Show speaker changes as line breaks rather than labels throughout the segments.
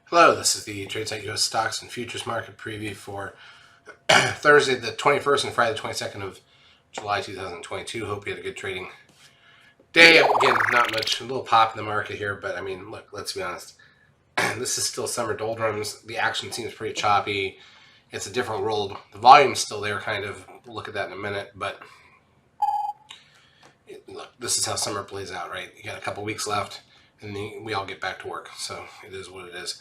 Hello, this is the TradeSite US Stocks and Futures Market Preview for Thursday the 21st and Friday the 22nd of July 2022. Hope you had a good trading day. Again, not much, a little pop in the market here, but I mean, look, let's be honest. This is still summer doldrums. The action seems pretty choppy. It's a different world. The volume's still there, kind of. We'll look at that in a minute, but look, this is how summer plays out, right? You got a couple weeks left, and we all get back to work, so it is what it is.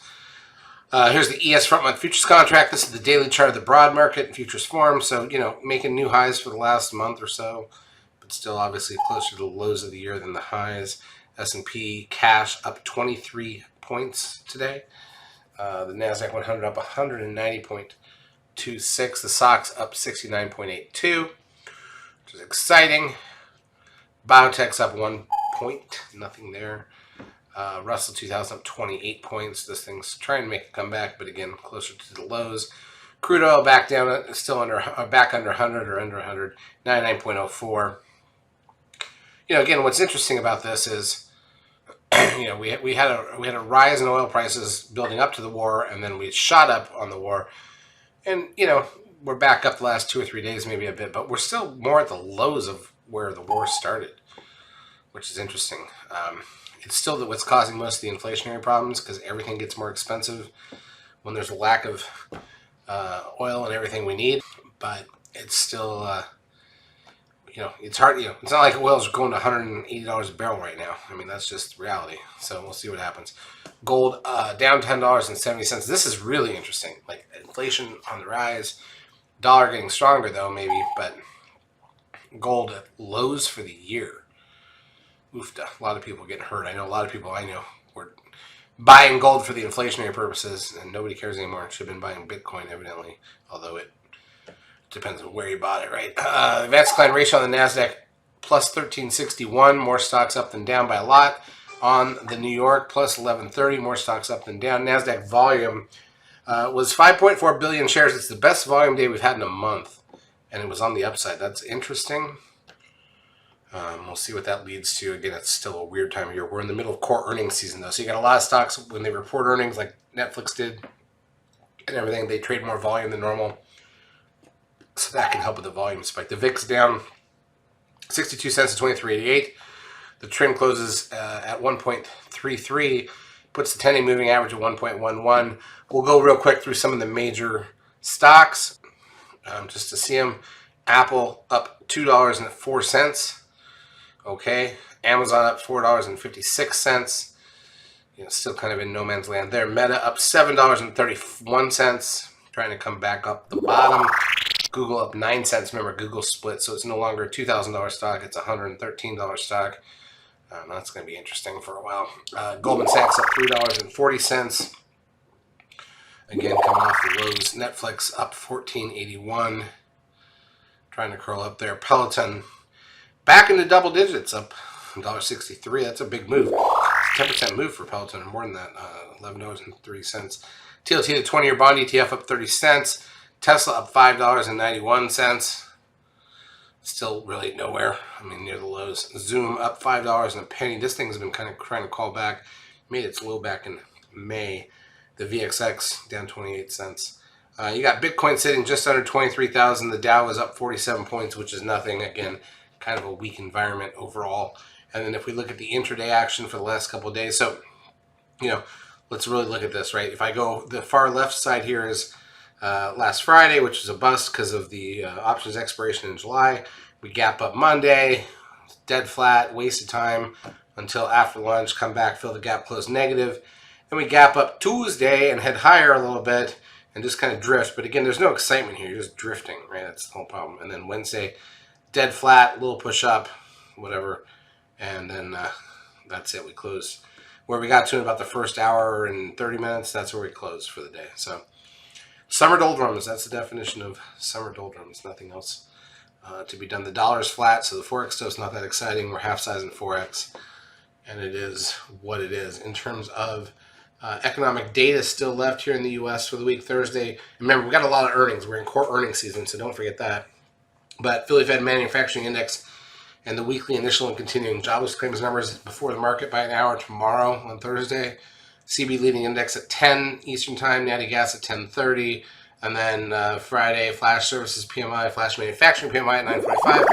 Here's the ES front month futures contract. This is the daily chart of the broad market in futures form. So, making new highs for the last month or so, but still obviously closer to the lows of the year than the highs. S&P cash up 23 points today. The NASDAQ 100 up 190.26. The SOX up 69.82, which is exciting. Biotech's up 1 point. Nothing there. Russell 2000 up 28 points. This thing's trying to make a comeback, but again, closer to the lows. Crude oil back down, still back under 100 or under 100, 99.04. Again, what's interesting about this is, we had a rise in oil prices building up to the war, and then we shot up on the war, and we're back up the last 2 or 3 days, maybe a bit, but we're still more at the lows of where the war started, which is interesting. It's still what's causing most of the inflationary problems because everything gets more expensive when there's a lack of oil and everything we need. But it's still, it's hard. It's not like oil's going to $180 a barrel right now. I mean, that's just reality. So we'll see what happens. Gold down $10.70. This is really interesting. Like inflation on the rise, dollar getting stronger though maybe, but gold at lows for the year. Oofta. A lot of people getting hurt. I know a lot of people I know were buying gold for the inflationary purposes, and nobody cares anymore. Should have been buying Bitcoin, evidently, although it depends on where you bought it, right? Advanced decline ratio on the NASDAQ plus 1361. More stocks up than down by a lot. On the New York plus 1130. More stocks up than down. NASDAQ volume was 5.4 billion shares. It's the best volume day we've had in a month, and it was on the upside. That's interesting. We'll see what that leads to. Again, it's still a weird time of year. We're in the middle of core earnings season, though. So you got a lot of stocks when they report earnings, like Netflix did and everything. They trade more volume than normal. So that can help with the volume spike. The VIX down 62 cents to 23.88. The trend closes at 1.33. Puts the 10-day moving average at 1.11. We'll go real quick through some of the major stocks just to see them. Apple up $2.04. Okay, Amazon up $4.56. Still kind of in no man's land there. Meta up $7.31, trying to come back up the bottom. Google up 9 cents. Remember, Google split, so it's no longer a $2,000 stock. It's a $113 stock. That's going to be interesting for a while. Goldman Sachs up $3.40. Again, coming off the lows. Netflix up $14.81. Trying to curl up there. Peloton back into double digits, up $1.63. That's a big move. It's a 10% move for Peloton, more than that, $11.03. TLT, the 20-year bond ETF, up 30 cents. Tesla up $5.91. Still really nowhere. I mean, near the lows. Zoom up $5 and a penny. This thing's been kind of trying to call back. Made its low back in May. The VXX down 28 cents. You got Bitcoin sitting just under 23,000. The Dow is up 47 points, which is nothing. Again, kind of a weak environment overall. And then if we look at the intraday action for the last couple of days, so, let's really look at this, right? If I go, the far left side here is last Friday, which was a bust because of the options expiration in July. We gap up Monday, dead flat, waste of time until after lunch, come back, fill the gap, close negative. Then we gap up Tuesday and head higher a little bit and just kind of drift. But again, there's no excitement here. You're just drifting, right? That's the whole problem. And then Wednesday, dead flat, little push up, whatever. And then that's it. We closed where we got to in about the first hour and 30 minutes. That's where we closed for the day. So summer doldrums. That's the definition of summer doldrums. Nothing else to be done. The dollar's flat, so the Forex stuff's not that exciting. We're half size in Forex. And it is what it is. In terms of economic data still left here in the U.S. for the week Thursday. Remember, we got a lot of earnings. We're in core earnings season, so don't forget that. But Philly Fed Manufacturing Index and the weekly initial and continuing jobless claims numbers before the market by an hour tomorrow on Thursday. CB leading index at 10 Eastern Time, natty gas at 10:30, and then Friday, flash services PMI, flash manufacturing PMI at 9:45.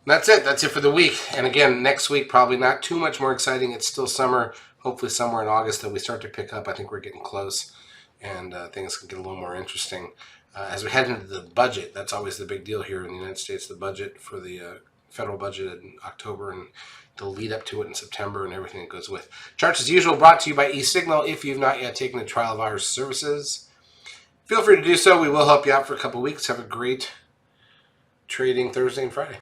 That's it. That's it for the week. And again, next week, probably not too much more exciting. It's still summer. Hopefully somewhere in August that we start to pick up. I think we're getting close, and things can get a little more interesting. As we head into the budget, that's always the big deal here in the United States, the budget for the federal budget in October and the lead up to it in September and everything that goes with. Charts as usual brought to you by eSignal. If you've not yet taken the trial of our services, feel free to do so. We will help you out for a couple weeks. Have a great trading Thursday and Friday.